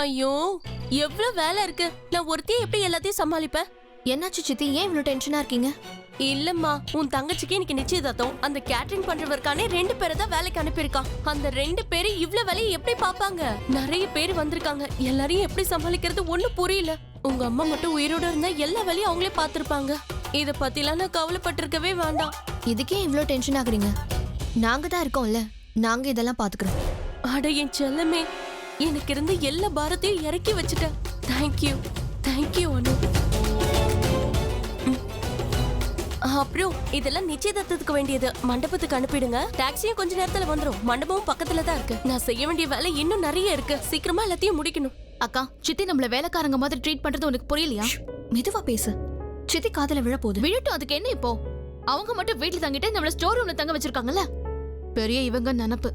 ஐயோ, எவ்வளவு வேலை இருக்கு. நான் ஒருத்தையே எப்படி எல்லாத்தையும் சமாளிப்பேன்? என்னாச்சு சித்தி, ஏன் இவ்வளவு டென்ஷனா இருக்கீங்க? இல்லம்மா, உன் தங்கச்சிக்கு இன்னைக்கு நிச்சயதார்த்தம். அந்த கேட்டரிங் பண்றவர்கானே 2 பேரை தான் வேலைக்கு அனுப்பியிருக்கான். அந்த 2 பேரு இவ்வளவு வேலையை எப்படி பாப்பாங்க? நிறைய பேர் வந்திருக்காங்க. எல்லாரையும் எப்படி சமாளிக்கிறது ஒண்ணும் புரியல. உங்க அம்மா மட்டும் உயிரோட இருந்தா எல்லா வேலையும் அவங்களே பாத்துருப்பாங்க. இத பத்திலாம் நான் கவலைப்பட்டிருக்கவே வேண்டாம். இதுக்கே இவ்வளவு டென்ஷன் ஆகுறீங்க? நாங்க தான் இருக்கோம்ல, நாங்க இதெல்லாம் பாத்துக்கிறோம். அட என் செல்லமே, எனக்கு இருந்த எல்லா பாரத்தையும் இறக்கி வச்சுட்டேன். தேங்க்யூ தேங்க்யூ அனு. அப்புறம் இதெல்லாம் நிச்சயதார்த்தத்துக்கு வேண்டியது. மண்டபத்துக்கு அனுப்பிடுங்க. டாக்ஸியும் கொஞ்ச நேரத்துல வந்துரும். மண்டபமும் பக்கத்துல தான் இருக்கு. நான் செய்ய வேண்டிய வேலை இன்னும் நிறைய இருக்கு. சீக்கிரமா எல்லாத்தையும் முடிக்கணும். அக்கா, சித்தி நம்மள வேலைக்காரங்க மாதிரி ட்ரீட் பண்றது உனக்கு புரியலையா? மெதுவா பேசு, சித்தி காதுல விழ போகுது. விழட்டும், அதுக்கு என்ன இப்போ? அவங்க மட்டும் வீட்டுல தங்கிட்டு நம்மள ஸ்டோர் ரூம்ல தங்க வச்சிருக்காங்கல்ல. பெரிய இவங்க நினப்பு.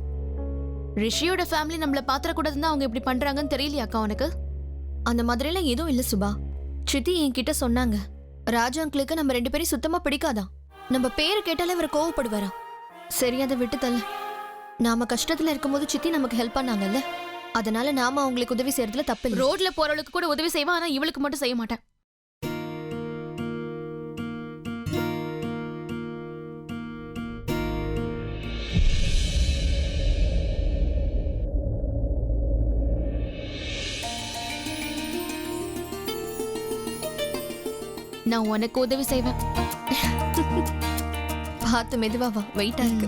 ரிஷியோட ஃபேமிலி நம்மள பாத்திர கூடாதுன்னு அவங்க இப்படி பண்றாங்கன்னு தெரியலையா அக்கா உனக்கு? அந்த மாதிரி எல்லாம் எதுவும் இல்ல சுபா. சித்தி என்கிட்ட சொன்னாங்க, ராஜா அங்கிளுக்கு நம்ம 2 பேரும் சுத்தமா பிடிக்காதான். நம்ம பேரு கேட்டாலே இவர் கோவப்படுவாரா. சரி, அதை விட்டு தள்ள. நாம கஷ்டத்துல இருக்கும்போது சித்தி நமக்கு ஹெல்ப் பண்ணாங்கல்ல, அதனால நாம அவங்களுக்கு உதவி செய்யறதுல தப்பு. ரோட்ல போறவளுக்கு கூட உதவி செய்வான், ஆனா இவளுக்கு மட்டும் செய்ய மாட்டேன். நான் உனக்கு உதவி செய்வேன். பார்த்து மெதுவா வா, வெயிட்டா இருக்கு.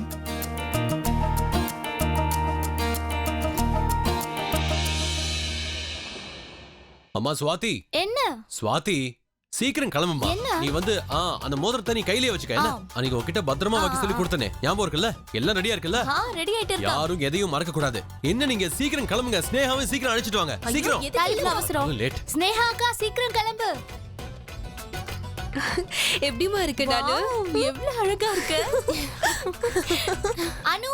அம்மா சுவாதி. என்ன சுவாதி, சீக்கிரம் கிளம்புமா. நீ வந்து அந்த மோதிரத்தை நீ கையிலேயே வச்சுக்க. என்ன அன்னைக்கு உன்கிட்ட பத்திரமா வைக்க சொல்லி கொடுத்தனே, ஞாபகம் இருக்குல்ல? எல்லாம் ரெடியா இருக்குல்ல? ரெடி ஆயிட்டு இருக்கா. யாரும் எதையும் மறக்க கூடாது. என்ன நீங்க சீக்கிரம் கிளம்புங்க. ஸ்னேகாவை சீக்கிரம் அழைச்சிட்டு வாங்க. சீக்கிரம். எதுக்கு அவசரம்? லேட். ஸ்னேகா அக்கா, சீக்கிரம் கிளம்பு. எப்படிமா இருக்கு நானு? எவ்வளவு அழகா இருக்கு. அனு,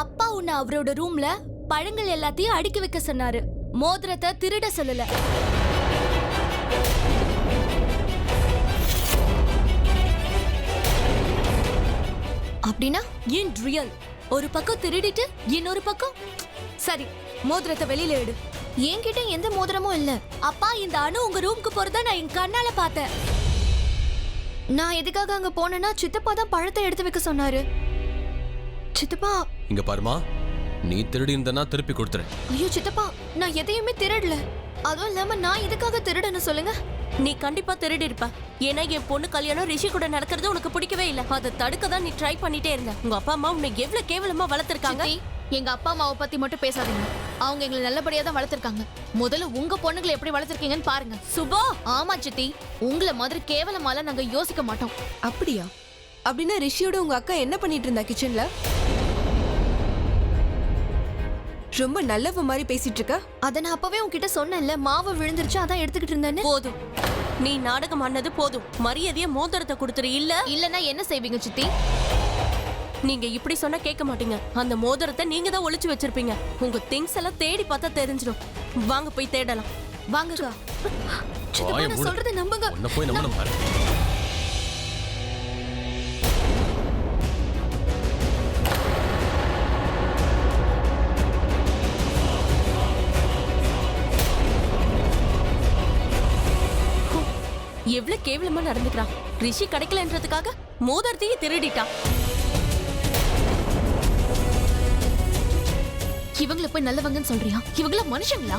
அப்பா உன்னை அவரோட ரூம்ல பழங்கள் எல்லாத்தையும் அடுக்கி வைக்க சொன்னாரு. மோதிரத்தை திருட சொல்லல. அப்படின்னா ஏன் ரியல்? ஒரு பக்கம் திருடிட்டு இன்னொரு பக்கம். சரி, மோதிரத்தை வெளியில எடு. என்கிட்ட எந்த மோதிரமும் இல்ல. அப்பா, இந்த அணு உங்க ரூமுக்கு போறத நான் என் கண்ணால பார்த்தேன். நான் எதுக்காக அங்க போனேன்னா சித்தப்பா தான் பழத்தை எடுத்து வைக்க சொன்னாரு. சித்தப்பா, இங்க பாருமா, நீ திருடி இருந்தனா திருப்பி கொடுத்துரு. ஐயோ சித்தப்பா, நான் எதையுமே திருடல. அதுவும் இல்லாம நான் எதுக்காக திருடன்னு சொல்லுங்க. நீ கண்டிப்பா திருடி இருப்ப. ஏன்னா என் பொண்ணு கல்யாணம் ரிஷி கூட நடக்கிறது உனக்கு பிடிக்கவே இல்ல. அதை தடுக்க தான் நீ ட்ரை பண்ணிட்டே இருந்த. உங்க அப்பா அம்மா உன்னை எவ்வளவு கேவலமா வளர்த்திருக்காங்க. எங்க அப்பா அம்மாவை பத்தி மட்டும் பேசாதீங்க. அவங்க எங்களை நல்லபடியா தான் வளர்த்திருக்காங்க. முதல்ல உங்க பொண்ணுங்களை எப்படி வளர்த்திருக்கீங்கன்னு பாருங்க. சுபா. ஆமா சித்தி, உங்களை மாதிரி கேவலமால நாங்க யோசிக்க மாட்டோம். அப்படியா? அப்படின்னா ரிஷியோட உங்க அக்கா என்ன பண்ணிட்டு இருந்தா கிச்சன்ல? ரொம்ப நல்லவ மாதிரி பேசிட்டு இருக்க. அத நான் அப்பவே உன்கிட்ட சொன்னேன்ல, மாவு விழுந்துருச்சு அதான் எடுத்துக்கிட்டு இருந்தேன்னு. போதும், நீ நாடகம் ஆனது போதும். மரியாதையா மோதிரத்தை கொடுத்துரு. இல்லன்னா என்ன செய்வீங்க சித்தி? நீங்க இப்படி சொன்னா கேட்க மாட்டீங்க. அந்த மோதிரத்தை நீங்க தான் ஒளிச்சு வச்சிருப்பீங்க. உங்க திங்ஸ் எல்லாம் தேடி பார்த்தா தெரிஞ்சிடும். வாங்க போய் தேடலாம். வாங்கக்கா. சித்தப்பா, நான் சொல்றதை நம்புங்க. உன்னை போய் நம்பணும் பாரு. எவ்வளவு கேவலமா நடந்துக்கிறான். ரிஷி கிடைக்கலன்றதுக்காக மோதிரத்தையே திருடிட்டான். இவங்கள போய் நல்லவங்கன்னு சொல்றியா? இவங்கள மனுஷங்களா?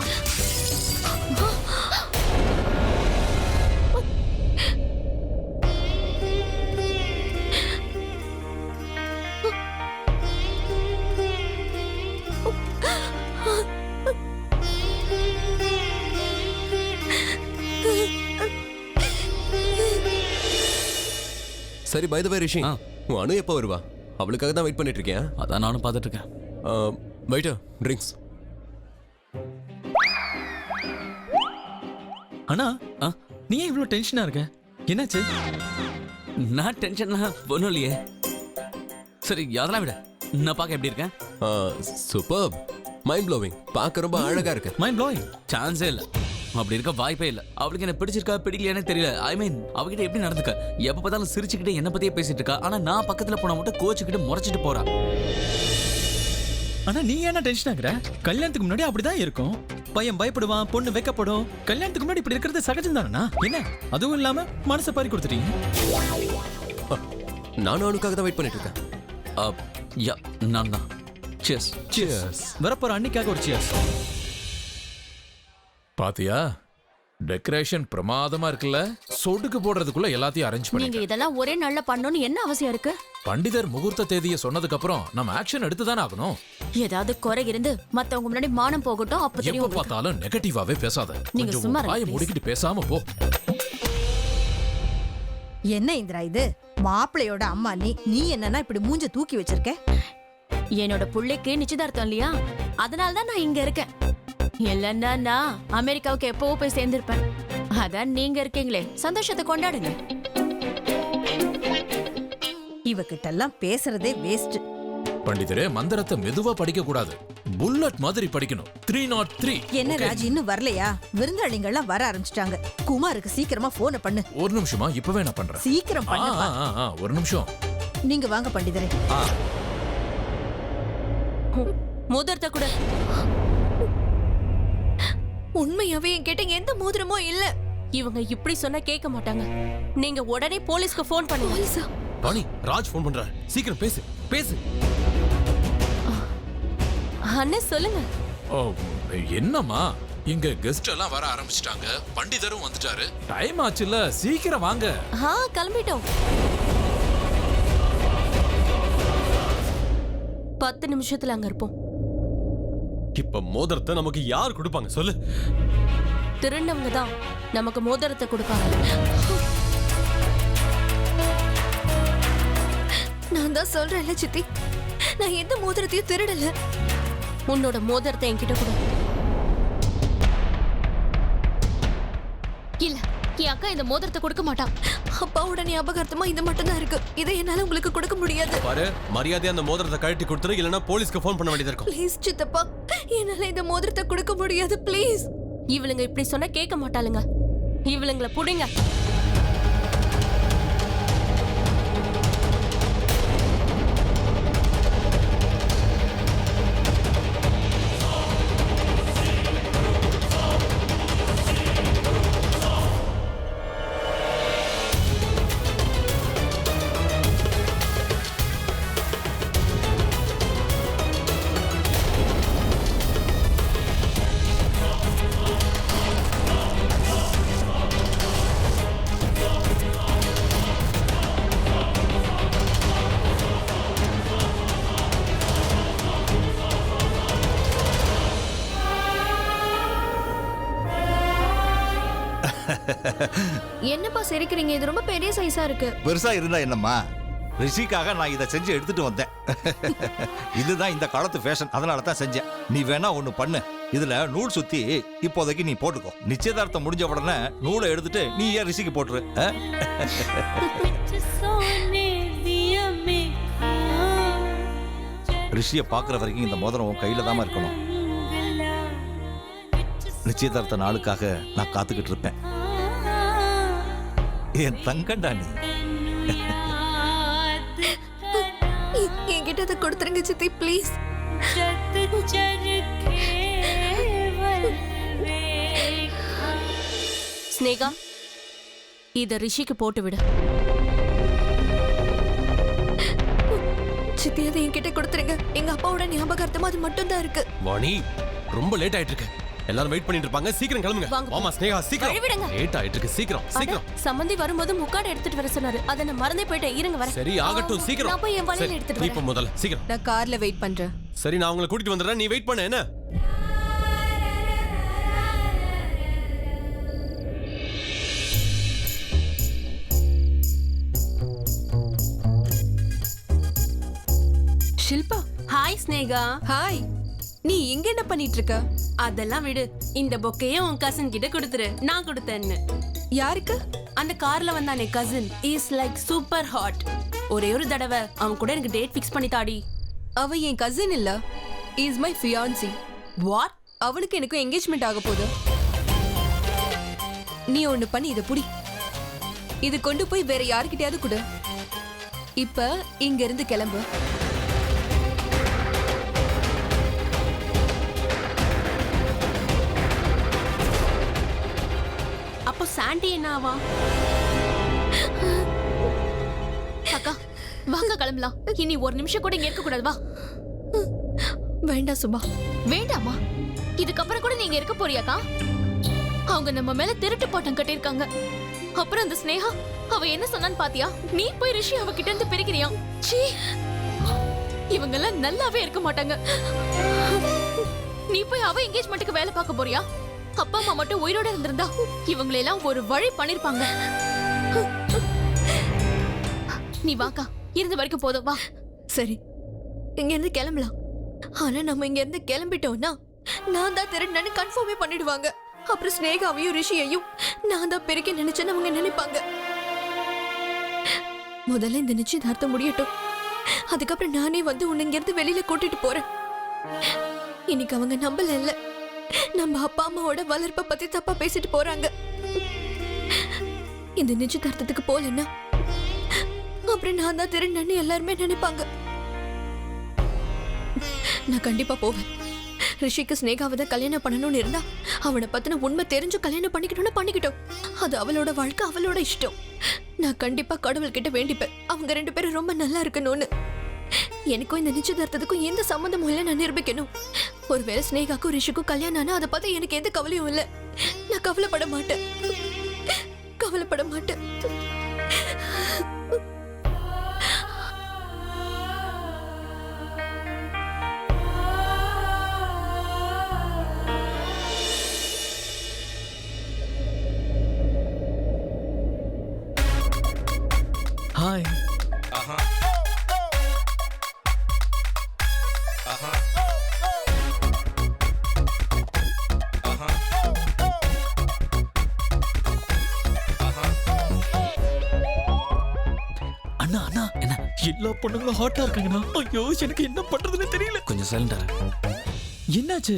சரி, பை தி வே ரிஷி, உன் அனு எப்போ வருவா? அவளுக்காக தான் வெயிட் பண்ணிட்டு இருக்கேன். அதான் நானும் பார்த்துட்டு இருக்கேன். Waiter, drinks. அண்ணா, நீ ஏன் இவ்வளோ டென்ஷனா இருக்க? என்னாச்சு? நான் டென்ஷன்லாம் ஒன்றும் இல்லையே. சரி, அதெல்லாம் விட, நான் பார்க்க எப்படி இருக்கேன்? Super, mind blowing. பார்க்க ரொம்ப அழகா இருக்கு. மைண்ட் ப்ளோவிங் சான்ஸே இல்லை. அப்படி இருக்க வாய்ப்பே இல்லை. அவளுக்கு என்ன பிடிச்சிருக்கா பிடிக்கலையானே தெரியல. ஐ மீன், அவகிட்ட எப்படி நடந்துக்க? எப்போ பார்த்தாலும் சிரிச்சுக்கிட்டு என்ன பத்தியே பேசிட்டு இருக்கா. ஆனா நான் பக்கத்துல போனா மட்டும் கோச்சுக்கிட்டு முறைச்சிட்டு போறா. ஆனா நீ என்ன டென்ஷன் ஆகுற? கல்யாணத்துக்கு முன்னாடி அப்படிதான் இருக்கும். பையன் பயப்படுவான், பொண்ணு வெக்கப்படும். கல்யாணத்துக்கு முன்னாடி இப்படி இருக்கிறது சகஜம் தானே? என்ன அதுவும் இல்லாம மனசை பாரி கொடுத்துட்டீங்க. நானும் அவனுக்காக தான் வெயிட் பண்ணிட்டு இருக்கேன். யா நான் தான். சியர்ஸ். சியர்ஸ். வரப்போற அன்னைக்காக ஒரு சியர்ஸ். பாத்தியா, டெக்கரேஷன் பிரமாதமா இருக்குல்ல. சொடுக்கு போடுறதுக்குள்ள எல்லாத்தையும் அரேஞ்ச் நீங்க பண்ணிட்டேன். இதெல்லாம் ஒரே நாள்ல பண்ணணும்னு என்ன அவசியம் இருக்கு? பண்டிதர் முகூர்த்த தேதியை சொன்னதுக்கு அப்புறம் நம்ம ஆக்ஷன் எடுத்து தானே ஆகணும். ஏதாவது குறை இருந்து மத்தவங்க முன்னாடி மானம் போகட்டும், அப்ப தெரியும் எப்ப உங்களுக்கு. பார்த்தாலும் நெகட்டிவாவே பேசாத. நீங்க கொஞ்சம் சும்மா உன் வாயை இருங்க, மூடிக்கிட்டு பேசாம போ. என்ன இந்திரா இது? மாப்பிள்ளையோட அம்மா நீ என்னன்னா இப்படி மூஞ்ச தூக்கி வச்சிருக்க? என்னோட புள்ளைக்கு நிச்சயதார்த்தம் இல்லையா, அதனால தான் நான் இங்க இருக்கேன். இல்லன்னா நான் அமெரிக்காவுக்கு எப்பவோ போய் சேர்ந்திருப்பேன். அதான் நீங்க இருக்கீங்களே, சந்தோஷத்தை கொண்டாடுங்க. இவகிட்ட எல்லாம் பேசுறதே வேஸ்ட். பண்டிதரே, மந்திரத்தை மெதுவா படிக்க கூடாது, புல்லட் மாதிரி படிக்கணும். 303. என்ன ராஜி இன்னும் வரலையா? விருந்தாளிங்க எல்லாம் வர ஆரம்பிச்சிட்டாங்க. குமாருக்கு சீக்கிரமா போனை பண்ணு. ஒரு நிமிஷமா, இப்பவே நான் பண்றேன். சீக்கிரம் பண்ணுப்பா. ஒரு நிமிஷம். நீங்க வாங்க பண்டிதரே. மோதிரத்தை கூட. உண்மையாவே என்கிட்ட எந்த மோதிரமும் இல்ல. இவங்க இப்படி சொன்னா கேட்க மாட்டாங்க. நீங்க உடனே போலீஸ்க்கு ஃபோன் பண்ணுங்க. வாணி, ராஜ் ஃபோன் பண்றாரு. சீக்கிரம் பேசு பேசு. அண்ணே சொல்லுங்க. ஓ, என்னம்மா, இங்க கெஸ்ட் எல்லாம் வர ஆரம்பிச்சிட்டாங்க. பண்டிதரும் வந்துட்டாரு. டைம் ஆச்சுல, சீக்கிரம் வாங்க. கிளம்பிட்டோம். 10 நிமிஷத்துல அங்க இருப்போம். இப்ப மோதிரத்தை நமக்கு யார் கொடுப்பாங்க சொல்லு? திருநவங்க தான் நமக்கு மோதிரத்தை கொடுப்பாங்க. நான் தான் சொல்றேன்ல சித்தி, நான் எந்த மோதிரத்தையும் திருடல. உன்னோட மோதிரத்தை என்கிட்ட கொடு. இல்ல, என் அக்கா இந்த மோதிரத்தை கொடுக்க மாட்டான். அப்பாவோட ஞாபகார்த்தமா இது மட்டும் தான் இருக்கு. இதை என்னால உங்களுக்கு கொடுக்க முடியாது. பாரு, மரியாதையா அந்த மோதிரத்தை கழட்டி கொடுத்துரு, இல்லனா போலீஸ்க்கு ஃபோன் பண்ண வேண்டியது இருக்கும். ப்ளீஸ் சித்தப்பா, என்னால இந்த மோதிரத்தை கொடுக்க முடியாது. ப்ளீஸ். இவளுங்க இப்படி சொன்னா கேட்க மாட்டாளுங்க. இவளுங்கள புடிங்க. என்னப்பா சிரிக்கிறீங்க? இது ரொம்ப பெரிய சைஸா இருக்கு. பெருசா இருந்தா என்னம்மா, ரிஷிக்காக நான் இதை செஞ்சு எடுத்துட்டு வந்தேன். இதுதான் இந்த காலத்து ஃபேஷன், அதனால தான் செஞ்சேன். நீ வேணா ஒண்ணு பண்ணு, இதுல நூல் சுத்தி இப்போதைக்கு நீ போட்டுக்கோ. நிச்சயதார்த்தம் முடிஞ்ச உடனே நூலை எடுத்துட்டு நீ ஏன் ரிஷிக்கு போட்டுரு. ரிஷியை பாக்குற வரைக்கும் இந்த மோதிரம் உன் கையில தான் இருக்கணும். நிச்சயதார்த்த நாளுக்காக நான் காத்துக்கிட்டு இருப்பேன். என் தங்கண்டா நீ. என்கிட்ட அதை கொடுத்துருங்க சித்தி, ப்ளீஸ். ஸ்னேகா, இத ரிஷிக்கு போட்டு விடு. சித்தி, அதை என்கிட்ட கொடுத்துருங்க. எங்க அப்பாவோட ஞாபகார்த்தமா அது மட்டும் தான் இருக்கு. வாணி, ரொம்ப லேட் ஆயிட்டு இருக்கு. எல்லாரும் வெயிட் பண்ணிட்டு இருப்பாங்க. சீக்கிரம் கிளம்புங்க. வாமா ஸ்னேகா, சீக்கிரம். வழிவிடுங்க. லேட் ஆயிட்டு இருக்கு. சீக்கிரம் சீக்கிரம். சம்பந்தி வரும்போது முக்காடு எடுத்துட்டு வர சொன்னாரு. அத நான் மறந்தே போயிட்டேன். இருங்க வரேன். சரி, ஆகட்டும், சீக்கிரம். நான் போய் என் வளையல் சரி, எடுத்துட்டு நீ வரேன். இப்ப முதல்ல சீக்கிரம். நான் கார்ல வெயிட் பண்றேன். சரி, நான் உங்களை கூட்டிட்டு வந்துடுறேன். நீ வெயிட் பண்ணு. என்ன? ஷில்பா, ஹாய் ஸ்னேகா. ஹாய். நீ இங்க என்ன பண்ணிட்டு இருக்க? அதெல்லாம் விடு. இந்த பொக்கையே உன் கசின் கிட்ட கொடுத்துரு. நான் கொடுத்தேன்னு. யாருக்கு? அந்த கார்ல வந்தானே cousin is like super hot. ஒரே ஒரு தடவை அவன் கூட எனக்கு டேட் ஃபிக்ஸ் பண்ணி தாடி. அவ என் கசின் இல்ல, இஸ் மை ஃபியான்சி. வாட்? அவளுக்கு எனக்கும் என்கேஜ்மெண்ட் ஆக போகுது. நீ ஒண்ணு பண்ணி இதை புடி. இது கொண்டு போய் வேற யாருக்கிட்டயாவது கொடு. இப்ப இங்க இருந்து கிளம்பு. சாண்டி என்ன ஆவா? அக்கா வாங்க கிளம்பலாம். இனி ஒரு நிமிஷம் கூட இங்க இருக்க கூடாது. வா. வேண்டாம் சுபா. வேண்டாமா? இதுக்கப்புறம் கூட நீங்க இருக்க போறியாக்கா? அவங்க நம்ம மேல திருட்டு போட்டம் கட்டிருக்காங்க. அப்புறம் அந்த ஸ்னேகா அவ என்ன சொன்னான்னு பாத்தியா? நீ போய் ரிஷி அவகிட்ட இருந்து பிரிக்கிறியா? சீ, இவங்க எல்லாம் நல்லாவே இருக்க மாட்டாங்க. நீ போய் அவ என்கேஜ்மெண்ட்டுக்கு வேலை பார்க்க போறியா? அப்பா அம்மா மட்டும் உயிரோட இருந்திருந்தா இவங்களை எல்லாம் ஒரு வழி பண்ணிருப்பாங்க. நீ வாக்கா, இருந்த வரைக்கும் போதும். வா. சரி, இங்க இருந்து கிளம்பலாம். ஆனா நம்ம இங்க இருந்து கிளம்பிட்டோம்னா நான் தான் திருடனு கன்ஃபார்மே பண்ணிடுவாங்க. அப்புறம் ஸ்னேகாவையும் ரிஷியையும் நான் தான் பிரிக்க நினைச்சேன்னு அவங்க நினைப்பாங்க. முதல்ல இந்த நிச்சயதார்த்தம் முடியட்டும். அதுக்கப்புறம் நானே வந்து உன்னை இங்க இருந்து வெளியில கூட்டிட்டு போறேன். இன்னைக்கு அவங்க நம்பல இல்ல, நம்ம அப்பா அம்மாவோட வளர்ப்பை பத்தி தப்பா பேசிட்டு போறாங்க. இந்த நிச்சயதார்த்தத்துக்கு போலன்னா அப்புறம் நான் தான் திருடனு எல்லாருமே நினைப்பாங்க. நான் கண்டிப்பா போவேன். ரிஷிக்கு ஸ்னேகாவை தான் கல்யாணம் பண்ணணும்னு இருந்தா அவனை பத்தின உண்மை தெரிஞ்சு கல்யாணம் பண்ணிக்கிட்டோம்னு பண்ணிக்கிட்டோம். அது அவளோட வாழ்க்கை, அவளோட இஷ்டம். நான் கண்டிப்பா கடவுள்கிட்ட வேண்டிப்பேன் அவங்க ரெண்டு பேரும் ரொம்ப நல்லா இருக்கணும்னு. எனக்கும் இந்த நிச்சயதார்த்தத்துக்கும் எந்த சம்மந்தமும் இல்லை, நான் நிரூபிக்கணும். ஒருவேளை ஸ்னேகாக்கும் ரிஷிக்கும் கல்யாணம் ஆனா அதை பத்தி எனக்கு எந்த கவலையும் இல்லை. நான் கவலைப்பட மாட்டேன், கவலைப்பட மாட்டேன். ஹாய். அண்ணா அண்ணா, என்ன? எல்லா பொண்ணுங்களும் ஹாட்டா இருக்காங்கண்ணா. ஐயோ, எனக்கு என்ன பண்றதுன்னு தெரியல. கொஞ்சம் சைலண்டா இரு. என்னாச்சு?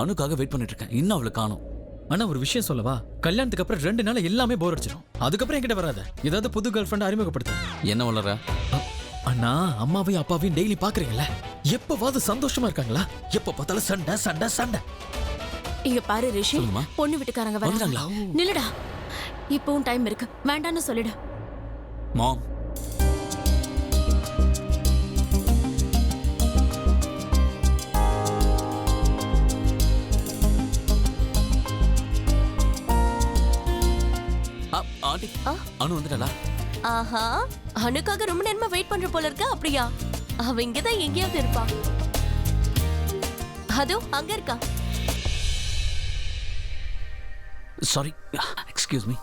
அனுக்காக வெயிட் பண்ணிட்டு இருக்கேன். இன்னும் அவளை காணோம். அண்ணா ஒரு விஷயம் சொல்லவா? கல்யாணத்துக்கு அப்புறம் 2 நாள் எல்லாமே போர் அடிச்சிடும். அதுக்கப்புறம் என்கிட்ட வராத. ஏதாவது புது கேர்ள் ஃப்ரெண்ட் அறிமுகப்படுத்த. என்ன வளர? அண்ணா, அம்மாவையும் அப்பாவையும் டெய்லி பாக்குறீங்கல்ல, எப்பவாவது சந்தோஷமா இருக்காங்களா? எப்ப பார்த்தாலும் சண்டை சண்டை சண்டை. இங்க பாரு ரிஷி, சொல்லுமா? பொண்ணு வீட்டுக்காரங்க வராங்களா? நில்லுடா, இப்பவும் டைம் இருக்கு, வேண்டான்னு சொல்லிடு. மாம், ஆண்டி, அனு வந்துட்டாளா? ஆஹா, அனுக்காக ரொம்ப நேரமா வெயிட் பண்ற போல இருக்க. அப்படியா? அவ இங்கதான் எங்கேயாவது இருப்பா. அதோ அங்க இருக்கா. Sorry, excuse me.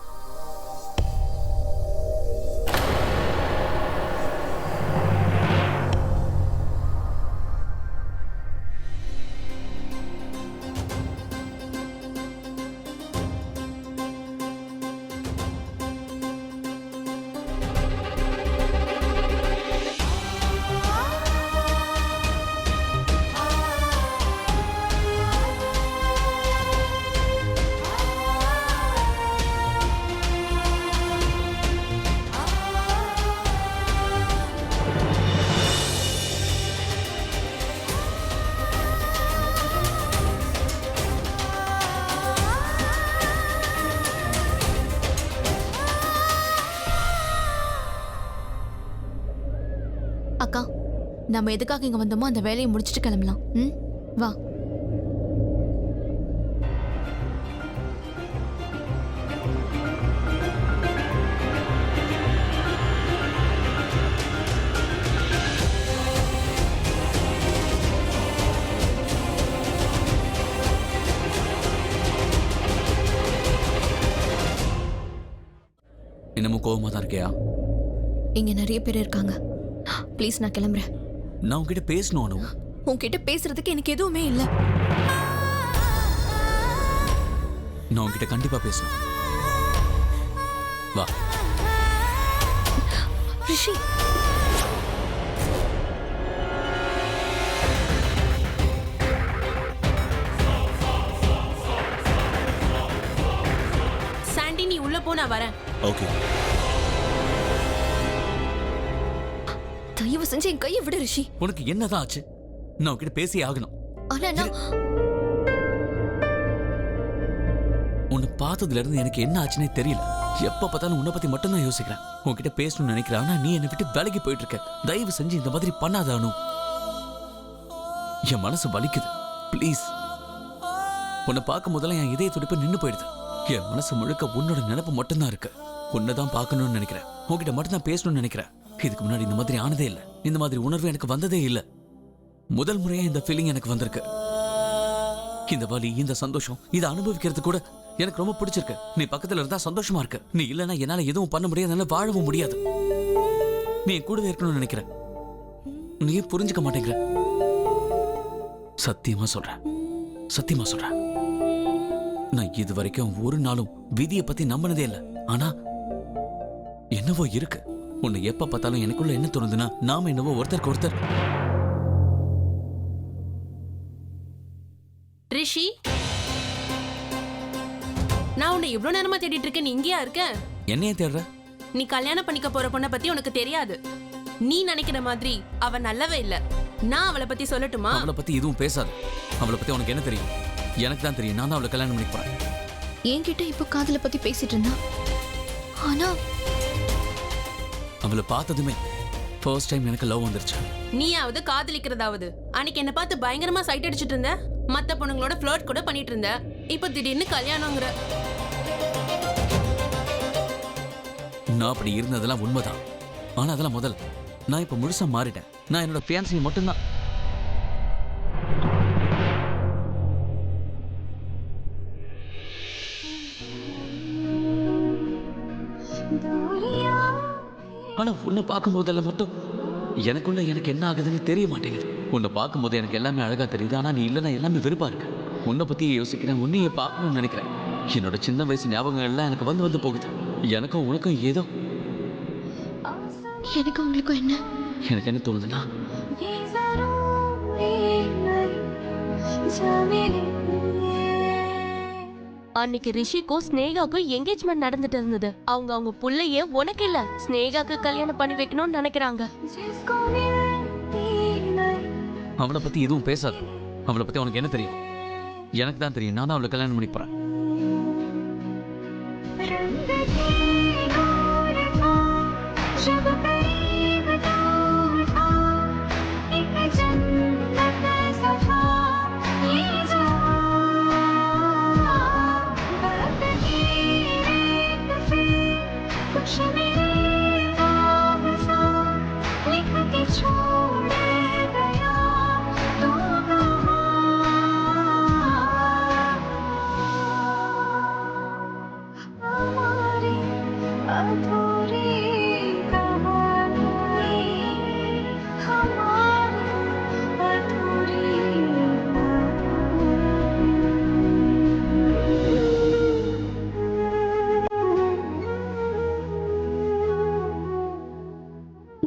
அக்கா, நம்ம எதுக்காக இங்க வந்தோமோ அந்த வேலையை முடிச்சிட்டு கிளம்பலாம். ம், வா. இன்னமும் கோவமா தான் இருக்கியா? இங்க நிறைய பேர் இருக்காங்க. ப்ளீஸ், நான் கிளம்புறேன். நான் உன்கிட்ட பேசணும் அனு. உன்கிட்ட பேசுறதுக்கு எனக்கு எதுவுமே இல்ல. நான் உன்கிட்ட கண்டிப்பா பேசணும். வா. ரிஷி, சாண்டி, நீ உள்ள போ, நான் வரேன். ஓகே. தயவு செஞ்சு என் கையை விட ரிஷி. உனக்கு என்னதான் ஆச்சு? நான் உன்கிட்ட பேசியே ஆகணும். ஆனா நான் உன்னை பார்த்ததுல இருந்து எனக்கு என்ன ஆச்சுன்னே தெரியல. எப்ப பார்த்தாலும் உன்னை பத்தி மட்டும் தான் யோசிக்கிறேன். உன்கிட்ட பேசணும்னு நினைக்கிறேன். ஆனா நீ என்னை விட்டு வேலைக்கு போயிட்டு இருக்க. தயவு செஞ்சு இந்த மாதிரி பண்ணாத அனு. என் மனசு வலிக்குது. ப்ளீஸ். உன்னை பார்க்கும் போதெல்லாம் என் இதய துடிப்பு நின்னு போயிடுது. என் மனசு முழுக்க உன்னோட நினைப்பு மட்டும்தான் இருக்கு. உன்னைதான் பார்க்கணும்னு நினைக்கிறேன். உன்கிட்ட மட்டும்தான் பேசணும்னு நினைக்கிறேன். இதுக்கு முன்னாடி இந்த மாதிரி ஆனதே இல்லை. இந்த மாதிரி உணர்வு எனக்கு வந்ததே இல்லை. முதல் முறையா இந்த ஃபீலிங் எனக்கு வந்திருக்கு. இந்த வலி, இந்த சந்தோஷம், இதை அனுபவிக்கிறது கூட எனக்கு ரொம்ப பிடிச்சிருக்கு. நீ பக்கத்துல இருந்தா சந்தோஷமா இருக்கு. நீ இல்லைன்னா என்னால எதுவும் பண்ண முடியாது, என்னால வாழவும் முடியாது. நீ என் கூடவே இருக்கணும்னு நினைக்கிற. நீ புரிஞ்சுக்க மாட்டேங்கிற. சத்தியமா சொல்றேன், சத்தியமா சொல்றேன். நான் இது வரைக்கும் ஒரு நாளும் விதியை பத்தி நம்பினதே இல்லை. ஆனா என்னவோ இருக்கு. உன்னை எப்ப பார்த்தாலும் எனக்குள்ள என்ன தோணுதுன்னா, நாம என்னவோ ஒருத்தருக்கு ஒருத்தர். ரிஷி, நான் உன்னை இவ்ளோ நேரமா தேடிட்டு இருக்கேன். நீ இங்கேயா இருக்க? என்னைய தேடுற? நீ கல்யாணம் பண்ணிக்க போற பொண்ணை பத்தி உனக்கு தெரியாது. நீ நினைக்கிற மாதிரி அவ நல்லவே இல்ல. நான் அவளை பத்தி சொல்லட்டுமா? அவளை பத்தி எதுவும் பேசாது. அவளை பத்தி உனக்கு என்ன தெரியும்? எனக்கு தான் தெரியும். நான் தான் அவளை கல்யாணம் பண்ணி போறேன். என்கிட்ட இப்போ காதலை பத்தி பேசிட்டு இருந்தா, ஆனா அவளை பார்த்ததுமே ஃபர்ஸ்ட் டைம் எனக்கு லவ் வந்துருச்சு. நீயாவது காதலிக்கிறதாவது. அன்னைக்கு என்ன பார்த்து பயங்கரமா சைட் அடிச்சிட்டு இருந்த. மத்த பொண்ணுங்களோட ஃப்ளர்ட் கூட பண்ணிட்டு இருந்த. இப்ப திடீர்னு கல்யாணம்ங்கற. நான் அப்படி இருந்ததெல்லாம் உண்மைதான். ஆனா அதெல்லாம் முதல். நான் இப்ப முழுசா மாறிட்டேன். நான் என்னோட ஃபியான்சி மட்டும்தான். ஆனா உன்னை பார்க்கும் போதெல்லாம் மட்டும் எனக்குள்ள எனக்கு என்ன ஆகுதுன்னு தெரிய மாட்டேங்குது. உன்னை பார்க்கும்போது எனக்கு எல்லாமே அழகா தெரியுது. ஆனா நீ இல்லைன்னா எல்லாமே வெறுப்பா இருக்கு. உன்னை பத்தியே யோசிக்கிறேன். உன்னையே பார்க்கணும்னு நினைக்கிறேன். என்னோட சின்ன வயசு ஞாபகங்கள் எல்லாம் எனக்கு வந்து போகுது. எனக்கும் உனக்கும் ஏதோ. எனக்கு உங்களுக்கும் என்ன? எனக்கு என்ன தோணுதுன்னா, அன்னைக்கு ரிஷிக்கும் ஸ்னேகாக்கும் என்கேஜ்மெண்ட் நடந்துட்டு இருந்தது. அவங்க புள்ளைய உனக்கு இல்ல ஸ்னேகாக்கு கல்யாணம் பண்ணி வைக்கணும்னு நினைக்கிறாங்க. அவளை பத்தி எதுவும் பேசாது. அவளை பத்தி உனக்கு என்ன தெரியும்? எனக்கு தான் தெரியும். நான் தான் அவளை கல்யாணம் பண்ணி போறேன்.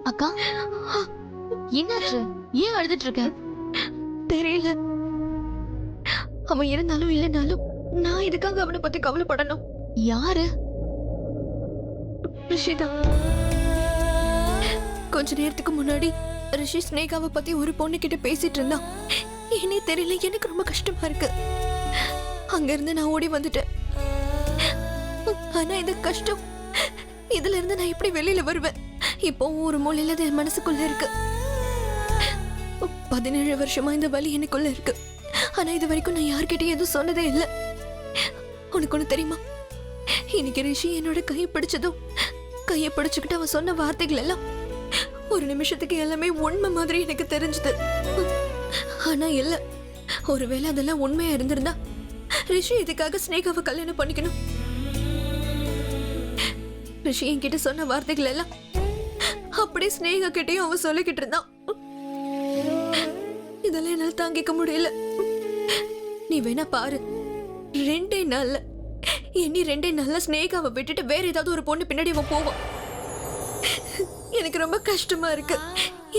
அக்கா, என்னாச்சு? ஏன் அழுதுட்டு இருக்க? தெரியல. அவன் இருந்தாலும் இல்லைனாலும் நான் இதுக்காக அவனை பத்தி கவலைப்படணும். யாரு? ரிஷிதா. கொஞ்ச நேரத்துக்கு முன்னாடி ரிஷி ஸ்னேகாவை பத்தி ஒரு பொண்ணு கிட்ட பேசிட்டு இருந்தான். ஏனே தெரியல, எனக்கு ரொம்ப கஷ்டமா இருக்கு. அங்க இருந்து நான் ஓடி வந்துட்டேன். ஆனா இந்த கஷ்டம், இதுல இருந்து நான் எப்படி வெளியில வருவேன்? இப்போ ஒரு மூலையில என் மனசுக்குள்ள இருக்கு. 17 வருஷமா இந்த வலி எனக்குள்ள இருக்கு. ஆனா இது வரைக்கும் நான் யார்கிட்டயும் எதுவும் சொன்னதே இல்லை. உனக்கு ஒண்ணு தெரியுமா? இன்னைக்கு ரிஷி என்னோட கையை பிடிச்சதும், கையை பிடிச்சுக்கிட்டு அவன் சொன்ன வார்த்தைகள் எல்லாம் ஒரு நிமிஷத்துக்கு எல்லாமே உண்மை மாதிரி எனக்கு தெரிஞ்சது. ஆனா இல்ல, ஒருவேளை அதெல்லாம் உண்மையா இருந்திருந்தா ரிஷி இதுக்காக ஸ்னேகாவை கல்யாணம் பண்ணிக்கணும். ரிஷி என்கிட்ட சொன்ன வார்த்தைகள் எல்லாம் அப்படியே ஸ்னேகா கிட்டையும் அவன் சொல்லிக்கிட்டு இருந்தான். இதெல்லாம் என்னால தாங்கிக்க முடியல. நீ வேணா பாரு, 2 நாள்ல எண்ணி 2 நாள்ல ஸ்னேகாவை விட்டுட்டு வேற ஏதாவது ஒரு பொண்ணு பின்னாடி அவன் போவான். எனக்கு ரொம்ப கஷ்டமா இருக்கு.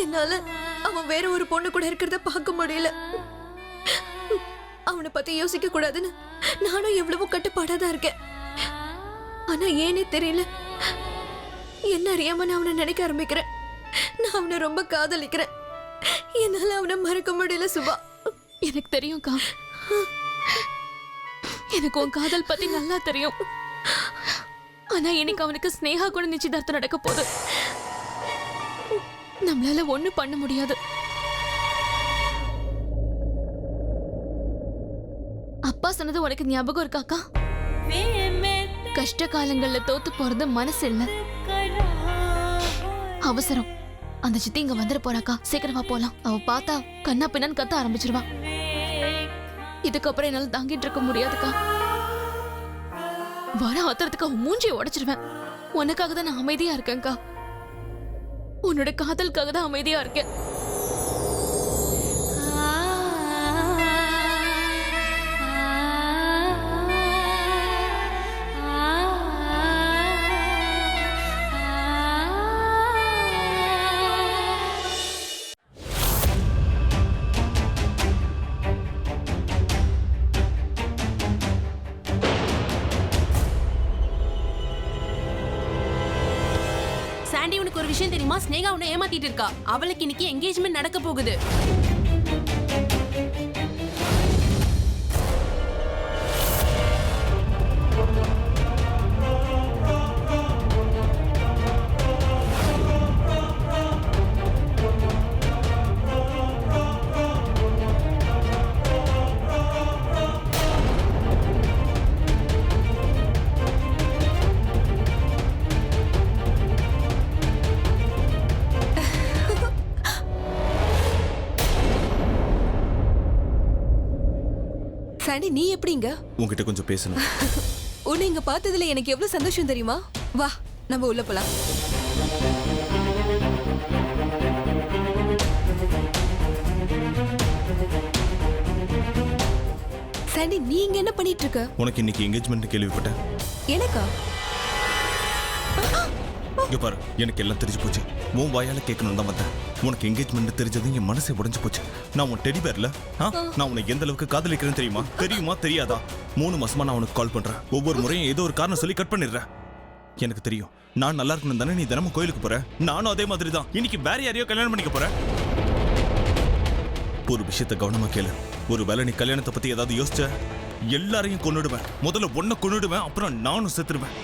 என்னால அவன் வேற ஒரு பொண்ணு கூட இருக்கிறத பார்க்க முடியல. அவனை பத்தி யோசிக்க கூடாதுன்னு நானும் எவ்வளவோ கட்டுப்பாடாதான் இருக்கேன். ஆனா ஏனே தெரியல, என்ன அறியாம நான் அவனை நினைக்க ஆரம்பிக்கிறேன். நான் அவனை ரொம்ப காதலிக்கிறேன். என்னால அவனை மறக்க முடியல சுபா. எனக்கு தெரியும்க்கா. எனக்கு உன் காதல் பத்தி நல்லா தெரியும். ஆனா இன்னைக்கு அவனுக்கு ஸ்னேகா கூட நிச்சயதார்த்தம் நடக்க போகுது. நம்மளால ஒண்ணு பண்ண முடியாது. அப்பா சொன்னது உனக்கு ஞாபகம் இருக்காக்கா? கஷ்ட காலங்கள்ல தோத்து போறது மனசு இல்ல, அவசரம். அந்த சித்தி இங்க வந்துட போறாக்கா, சீக்கிரமா போலாம். அவ பார்த்தா கண்ணா பின்னான்னு கத்த ஆரம்பிச்சிருவா. இதுக்கப்புறம் என்னால தாங்கிட்டு இருக்க முடியாதுக்கா. வர ஆத்திரத்துக்கு அவன் மூஞ்சியை உடைச்சிருவேன். உனக்காக தான் நான் அமைதியா இருக்கேன்க்கா. உன்னோட காதலுக்காக தான் அமைதியா இருக்கேன். சாண்டி, உனக்கு ஒரு விஷயம் தெரியுமா? ஸ்னேகா உன்னை ஏமாத்திட்டு இருக்கா. அவளுக்கு இன்னைக்கு என்கேஜ்மெண்ட் நடக்க போகுது. சாண்டி, நீ எப்படிங்க? உன்கிட்ட கொஞ்சம் பேசணும். உன்னை இங்க பார்த்ததுல எனக்கு எவ்வளவு சந்தோஷம் தெரியுமா? வா, நம்ம உள்ள போலாம். சாண்டி, நீ இங்க என்ன பண்ணிட்டு இருக்க? உனக்கு இன்னைக்கு என்கேஜ்மெண்ட் கேள்விப்பட்டேன். எனக்கா? இங்க பாரு, எனக்கு எல்லாம் தெரிஞ்சு போச்சு. உன் வாயால கேட்கணும் தான் வந்தேன். உனக்கு என்கேஜ்மெண்ட் தெரிஞ்சது என் மனசே உடைஞ்சு போச்சு. நான் உன் டெடி பேர்ல நான் உன்னை எந்த அளவுக்கு காதலிக்கிறேன்னு தெரியுமா? தெரியுமா தெரியாதா? 3 மாசமா நான் உனக்கு கால் பண்றேன். ஒவ்வொரு முறையும் ஏதோ ஒரு காரணம் சொல்லி கட் பண்ணிடுறேன். எனக்கு தெரியும் நான் நல்லா இருக்கணும் தானே நீ தினமும் கோயிலுக்கு போற. நானும் அதே மாதிரி தான். இன்னைக்கு வேற யாரையோ கல்யாணம் பண்ணிக்க போறேன். ஒரு விஷயத்தை கவனமா கேளு. ஒரு வேளை நீ கல்யாணத்தை பத்தி ஏதாவது யோசிச்ச, எல்லாரையும் கொன்னுடுவேன். முதல்ல ஒன்ன கொன்னுடுவேன், அப்புறம் நானும் செத்துருவேன்.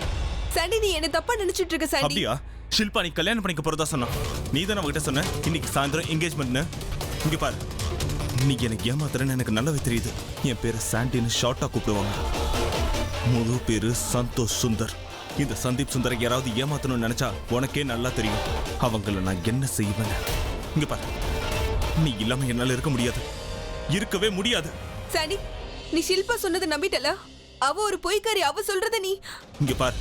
சாண்டி, நீ என்ன தப்பா நினைச்சிட்டு இருக்க சாண்டி. அப்படியா? ஷில்பா நீ கல்யாணம் பண்ணிக்க போறதா சொன்னா. நீ தானே அவகிட்ட சொன்ன இன்னைக்கு சாயந்தரம் என்கேஜ்மெண்ட்னு. இங்க பாரு, நீ எனக்கு ஏமாத்துறேன்னு எனக்கு நல்லாவே தெரியுது. என் பேரு சாண்டின்னு ஷார்ட்டா கூப்பிடுவாங்க. முழு பேரு சந்தோஷ் சுந்தர். இந்த சந்தீப் சுந்தரை யாராவது ஏமாத்தணும்னு நினைச்சா உனக்கே நல்லா தெரியும் அவங்கள நான் என்ன செய்வேன். இங்க பாரு, நீ இல்லாம என்னால இருக்க முடியாது, இருக்கவே முடியாது. சாண்டி, நீ ஷில்பா சொன்னதை நம்பிட்டல? அவ ஒரு பொய்க்காரி. அவ சொல்றத நீ... இங்க பாரு,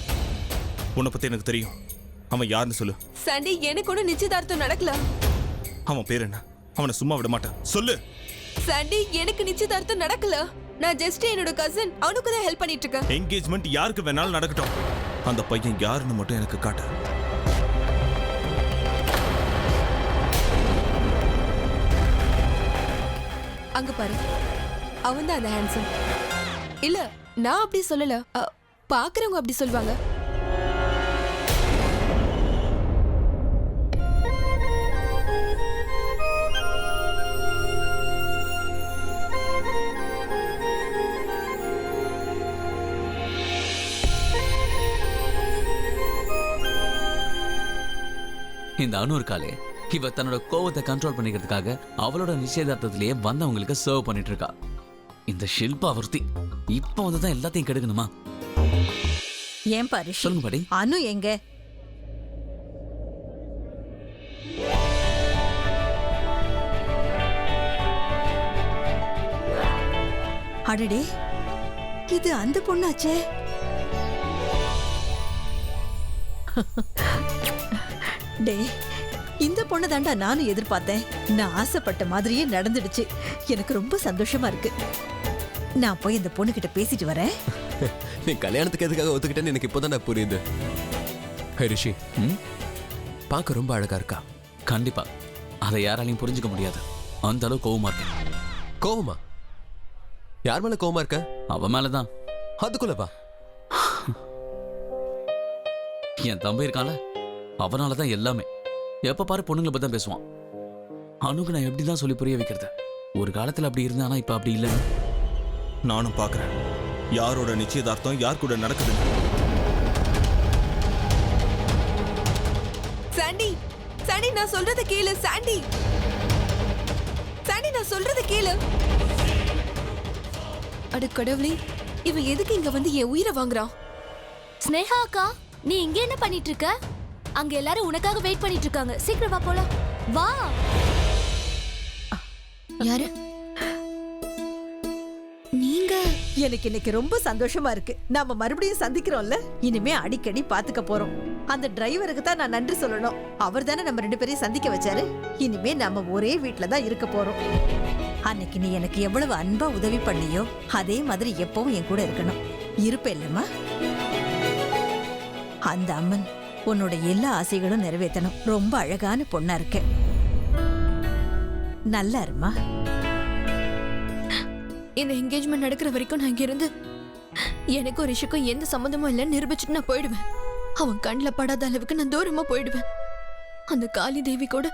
உன்னை பத்தி எனக்கு தெரியும். அவன் யாருன்னு சொல்லு. சாண்டி, எனக்கு ஒன்னும் நிச்சயதார்த்தம் நடக்கல. அவன் பேர் என்ன? அவனை சும்மா விட மாட்டேன், சொல்லு. சாண்டி, எனக்கு நிச்சயதார்த்தம் நடக்கல. நான் ஜஸ்ட் என்னோட கசின், அவனுக்கு தான் ஹெல்ப் பண்ணிட்டு இருக்கேன். என்கேஜ்மெண்ட் யாருக்கு வேணாலும் நடக்கட்டும். அந்த பையன் யாருன்னு மட்டும் எனக்கு காட்டு. அங்க பாரு, அவன் தான் அந்த ஹேண்ட்ஸம். இல்ல, நான் அப்படி சொல்லல. பாக்குறவங்க அப்படி சொல்வாங்க. இந்த அனு இருக்காளே, இவ தன்னோட கோவத்தை கண்ட்ரோல் பண்ணிக்கிறதுக்காக அவளோட நிச்சயதார்த்தத்திலேயே வந்தவங்களுக்கு சர்வ் பண்ணிட்டு இருக்கா. இந்த ஷில்பா ஒருத்தி இப்ப வந்துதான் எல்லாத்தையும் கெடுக்கணுமா? ஏன் பாரு, சொல்லுங்க பாடி. அனு எங்க? அடடே, இது அந்த பொண்ணாச்சே. டே, இந்த பொண்ணு தாண்டா நானும் எதிர்பார்த்தேன். நான் ஆசைப்பட்ட மாதிரியே நடந்துடுச்சு. எனக்கு ரொம்ப சந்தோஷமா இருக்கு. நான் போய் இந்த பொண்ணு கிட்ட பேசிட்டு வரேன். நீ கல்யாணத்துக்கு எதுக்காக ஒத்துக்கிட்டேன்னு எனக்கு இப்போதான் புரியுது. ஹே ரிஷி, பார்க்க ரொம்ப அழகா இருக்கா. கண்டிப்பா அதை யாராலையும் புரிஞ்சுக்க முடியாது. அந்த அளவு கோவமா இருக்கேன். கோவமா? யார் மேல கோவமா இருக்க? அவ மேலதான். அதுக்குள்ளவா? என் தம்பி இருக்கான்ல, அவனாலதான் எல்லாமே. எப்ப பாரு பொண்ணுங்களை பத்தி தான் பேசுவான். அனுக்கு நான் எப்படிதான் சொல்லி புரிய வைக்கிறது? ஒரு காலத்துல அப்படி இருந்தானா இப்ப அப்படி இல்லைன்னு. நானும் பார்க்குறேன். யாரோட நிச்சயதார்த்தம் யார் கூட நடக்குதுன்னு. சாண்டி சாண்டி நான் சொல்றத கேளு சாண்டி சாண்டி நான் சொல்றத கேளு. அட கடவுளே, இவன் எதுக்கு இங்க வந்து என் உயிரை வாங்குறான்? ஸ்னேகா அக்கா, நீ இங்க என்ன பண்ணிட்டு இருக்க? அங்க எல்லாரும் உனக்காக வெயிட் பண்ணிட்டு இருக்காங்க. சீக்கிரம் வா போலாம். வா. யாரு நீங்க? எனக்கு இன்னைக்கு ரொம்ப சந்தோஷமா இருக்கு. நாம மறுபடியும் சந்திக்கிறோம்ல, இனிமே அடிக்கடி பாத்துக்க போறோம். அந்த டிரைவருக்கு தான் நான் நன்றி சொல்லணும். அவர் தானே நம்ம 2 பேரையும் சந்திக்க வச்சாரு. இனிமே நாம ஒரே வீட்ல தான் இருக்க போறோம். அன்னைக்கு நீ எனக்கு எவ்வளவு அன்பா உதவி பண்ணியோ அதே மாதிரி எப்பவும் என் கூட இருக்கணும். இருப்ப இல்லம்மா? அந்த அம்மன் உன்னோட எல்லா ஆசைகளும் நிறைவேற்றணும். ரொம்ப அழகான பொண்ணா இருக்க. நல்லா இருமா. இந்த என்கேஜ்மெண்ட் நடக்கிற வரைக்கும் நான் இங்க இருந்து எனக்கும் ரிஷிக்கும் எந்த சம்மந்தமும் இல்லைன்னு நிரூபிச்சுட்டு நான் போயிடுவேன். அவன் கண்ணில் படாத அளவுக்கு நான் தூரமா போயிடுவேன். அந்த காளி தேவி கூட